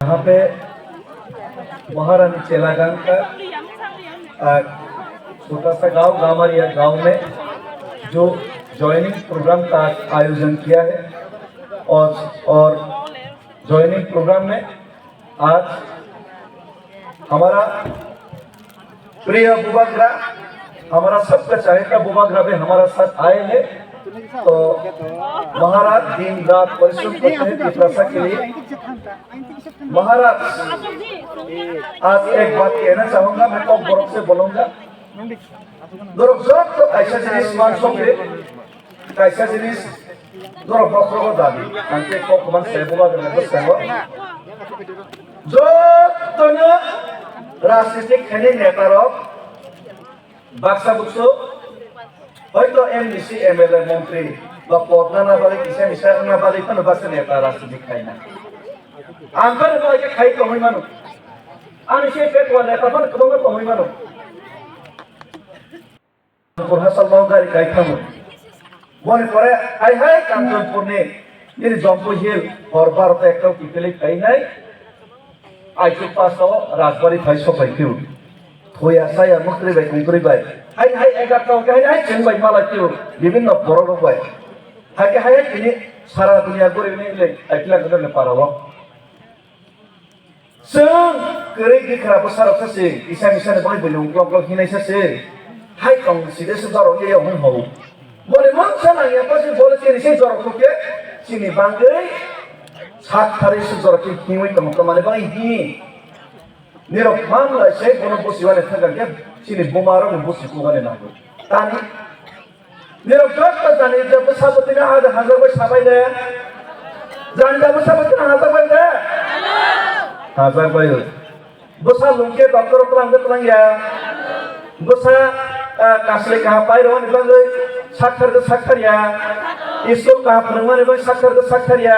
यहाँ पे महारानी चेलागांव का छोटा सा गांव गामरिया गांव में जो ज्वाइनिंग प्रोग्राम का आयोजन किया है और ज्वाइनिंग प्रोग्राम में आज हमारा प्रिय बुबाग्रा हमारा सबका चाहेता बुबाग्रा भी हमारा साथ आए हैं। तो महाराज दिन रात परिश्रम करते हैं पिपरासा के लिए। महाराज आज एक बात कहना चाहूंगा, मैं तो गौरव से बोलूंगा। गौरव तो ऐसा जिनिस मानसों के ऐसा जिनिस गौरव बक्रो दादी अंते को कमान से बुबाग्रा को सेवा जो तोनो राजनीतिक खने नेता रख बाक्सा बुक्सो হয়তো এমডিসি এমএলএ মন্ত্রী বা পদনা না বলে কিসে মিশা না বলে কোন বাসে নেতা রাজনীতি খাই না আঙ্কর বলে খাই কমই মানো আমি সে পেট ওয়ালা তখন কমই কমই মানো কোরহা সাল্লাল্লাহু গারি খাই খামু মনে করে হাই হাই কাঞ্চনপুর নে এই জম্পু হিল হরবারতে একটা পিপলে খাই নাই আইসু পাসও রাজবাড়ি ফাইসো পাইকিউ থইয়া সায়া মুকরি বাই কুকরি বাই হাই হাই এগারটাও হাই হাই চেংবাই মালাকিউ বিভিন্ন বড় রকম হাই হাই তিনি সারা দুনিয়া করে নিলে একলা করে পারাবো जों गोरै गिख्राबो सारावसासे इसा मिसाने बाय बलुं ग्लग ग्लग हिनायसासे हाय कं सिदेसो जरो एयाव हन हौ बले मनसा नाया पासे बले सेरिसे जरो कोके सिनि बांगै सात थारिसो जरो के हिमै कम कमाने बाय हि निरक मामला से कोनो बसिवाने थागके सिनि बुमारो बसिखौगाने नांगौ तानि निरक जत जाने जब साबतिना हाजार बाय साबायले जानि जब साबतिना हाजार बायले हाजार बायो बसा लुंके डॉक्टर प्लांगे प्लांगिया बसा कासले कहा पाइरो नि बांगै साखरिया इसो कहा फोरोंमाने बाय साखरिया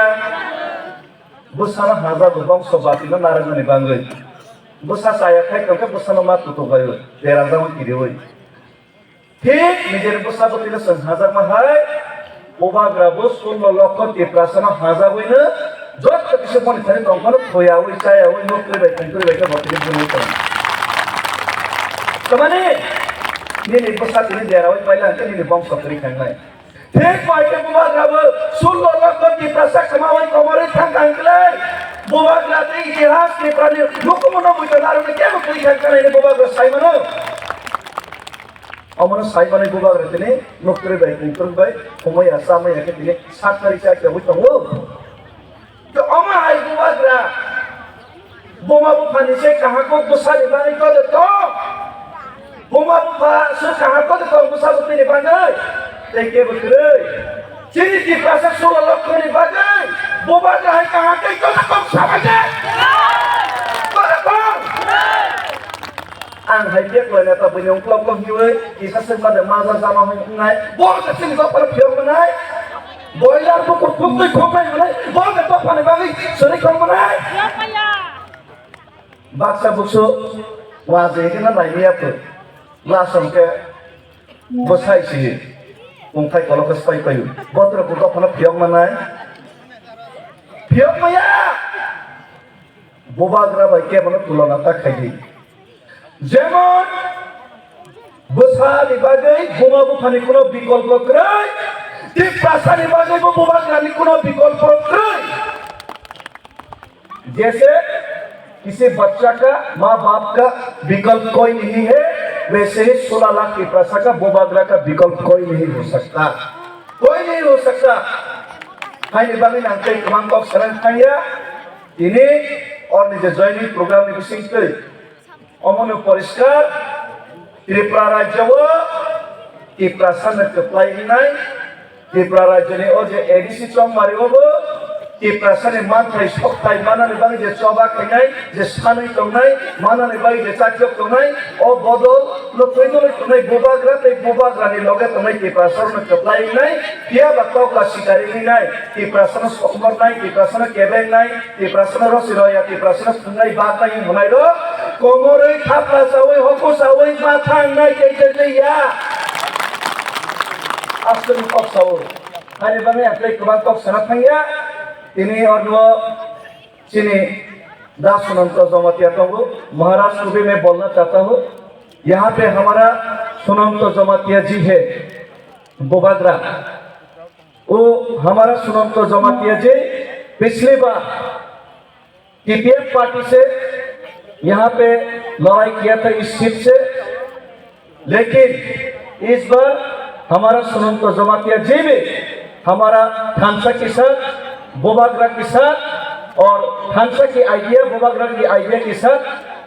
बसा हाजार गोबां सबातिना नारंगनि बांगै बसा साया खाय कके बसा मा तुतो बायो देराजाम किदेवै ठीक निजेर बसा बतिना सं हाजार माहाय बबाग्राबो सुन लक्ष तेप्रासना हाजाबैनो जत किसे मनि थाने दंखनो थयावै चायावै नोकरि बाय कंकरि बाय बतिनि बुंनो थां तमाने निनि बसा तिनि देरावै पाइला अंके निनि बम सकरि खांनाय ठीक पाइके बबाग्राबो सुन लक्ष तेप्रासा कमावै कमरै थां कांकले बबाग्रा ते इतिहास के प्राणी लोकमनो बुझनारो ने के नोकरि खांनाय बबाग्रा साइमनो अमन साइमनो बबाग्रा तिनि नोकरि बाय कंकरि बाय समय आसामै एके तिनि साखरि चाके होय दंगो तो अमा आई बुबाग्रा बोमा बुफानि से कहां को गुस्सानि बानी को तो बोमा बुफा से कहां को तो गुस्सा बुफानि बानी देखे बकरे चिनी की प्रासा सोला लखनी बानी बुबाग्रा है कहां के तो कम सामने आं हाइजे कोने तो बयं क्लब क्लब हिवे इसा से मादे माजा जामा होनाय बोल सिंह को पर फिर बनाय बॉयलर को कुकुम खोपाय मने बोल तो पानी बागी सरी कम बनाय बाक्सा बुसो वाजे के ना नाइया पे लासम के बसाई छि उंखाय कलकस पाइ पाइ बत्र को तो फल फियम मनाय फियम मया बोबाग्रा बाय के बन तुलना ता खाइदि जेमन बसा लिबागै बोमा बुफानि कोनो विकल्प क्रय ती प्रासानी बाजे को बुबाग्रानी कोनो विकल्प क्रय जैसे किसी बच्चा का माँ बाप का विकल्प कोई नहीं है वैसे ही 16 लाख की प्रासा का बुबाग्रा का विकल्प कोई नहीं हो सकता हाई निबांगी नांके कमांग बॉक्स सरन खाया इन्हें और निजे जॉइनिंग प्रोग्राम नि बिसिंगकै अमनो परिष्कार त्रिपुरा राज्यवो त्रिपुरा सानक प्लाइनाय त्रिपुरा राज्यनि अजे एडिसि चम मारिबो त्रिपुरा सानि मानथाय सप्ताय मानानै बाङै जे चबा खायनाय जे सानै दंनाय मानानै बाङै जे चाकियक दंनाय अ बदल लथैदलै तनै बुबाग्रा तै बुबाग्रानि लगे तनै त्रिपुरा सानक प्लाइनाय पिया बातकला सिकारिनाय त्रिपुरा सान सकमरनाय त्रिपुरा सान केबेनाय त्रिपुरा सान रसिरया त्रिपुरा सान थुंनाय बातनाय होनाय र कमरै थापला सावै हको सावै माथांनाय केजेया आस्टनि पक्षाव हानि बाङै आखै गोबां पक्ष साना थांया दिनै अरनो सिनि दास सुनंत जमातिया तंगो महाराष्ट्र भी मैं बोलना चाहता हूँ। यहाँ पे हमारा सुनंत जमातिया जी है बोबाग्रा, वो हमारा सुनंत जमातिया जी पिछली बार टीपीएफ पार्टी से यहाँ पे लड़ाई किया था इस सीट से, लेकिन इस बार हमारा सुनंत जमातिया जी भी हमारा खानसा के साथ बोबाग्रा के साथ और खानसा की आइडिया बोबाग्रा की आइडिया के साथ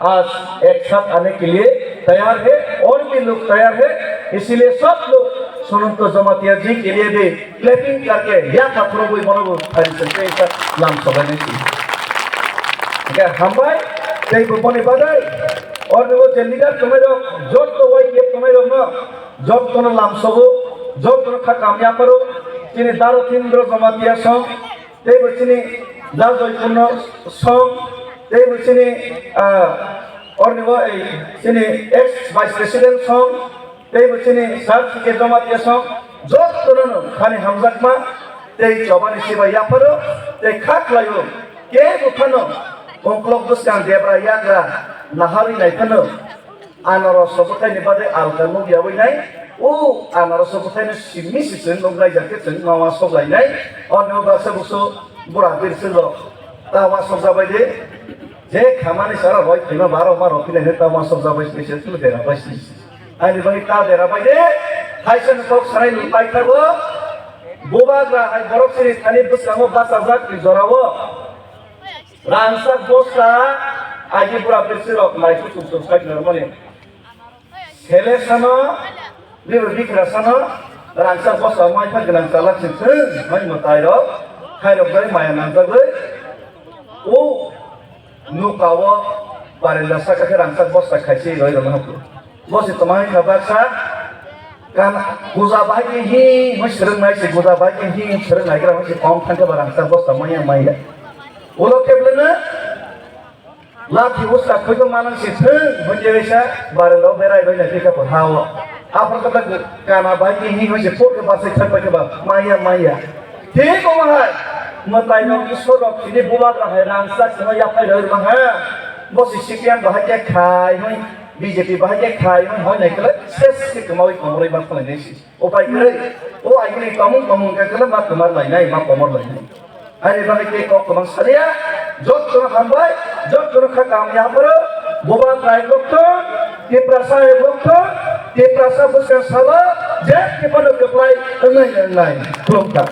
आज एक साथ आने के लिए तैयार है और भी लोग तैयार है। इसीलिए सब लोग सुनंत जमातिया जी के लिए भी क्लैपिंग करके या पत्रों को मनोबल सकते ऐसा नाम सबाने की हम भाई कई बने बधाई और वो लीडर तुम्हें जो तो वही ये तुम्हें ना जब तो नाम सबो जब तो खा कामयाब करो चीनी दारो तीन्द्र जमातिया संग ते बच्चनी दार जयपूर्ण संग ते बच्चनी और निवो चीनी एक्स वाइस प्रेसिडेंट संग ते बच्चनी सात के जमातिया संग जब तो ना खाने हमजक मा ते जवानी सेवा या करो ते खाक लायो के बुखानो कंक्लक बुस्कान देब्रा याग्रा नाहारी नाइखनो आनारस सबथायनि बादे आलगानो गैयाबैनाय ओ आनारस सबथायनि सिमि सिसोन लंग्राय जाकेटजों मावा सबलायनाय अन्य बासे बुसो बुरा बिरसोल तावा सब जाबाय दे जे खामानि सारा रय थैमा बारो मारो फिनायनो तावा सब जाबाय स्पेशल तुल देरा बायसि आनि बाय ता देरा बाय दे थाइसन कक साराय लुपायथाबो बोबाग्रा हाय बरफ सिरि थानि बुस्कांगो बासाजाक जरावो रांसाक बस्ता आगे बुरा बिरसोल लाइफो तुम साइड नरमाने सेले सानो लेबो बिखरा सानो रांसा बस्ता माइफा गोनां जालाखिनथों माइ मतायरो खायरब गय माया नांजागै ओ नुकावो बारेला साकाखे रांसा बस्ता खायसे रयरो हाबो बसे तमाय खाबासा कान गुजा बाहाय हि मसरं नायसे गुजा बाहाय हि सरं नायग्रा मसे कम थांगा रांसा बस्ता माया माया उलो केबलेनो लाठी उस्ता खैबो मानसे थों मोनजेसा बारेलाव बेरायबाय नायफिकाफोर हाव आफर कथा काना बाहाय हि मसे फोके बासे थांबाय केबा माया माया ठीक ओहाय मतायनो ईश्वर रखिनि बोबाग्रा हाय रांसा सिमा याफाय रयरमाहा बसे सिकियान बाहाय के खाय हय बीजेपी बाहाय के खाय हय नायखले सेस के कमावै कमरै बा खालायनायसि उपाय गै ओ आइनि कमु केकले मा कमार लायनाय मा कमर लायनाय आरे बाने के कमन सारिया जत तो हामबाय जत तो खा कामयाब करो बोबाग्रा लोगतो के प्रसा लोगतो के प्रसा बुसका साला जे के पनो के प्लाई नहीं खुलता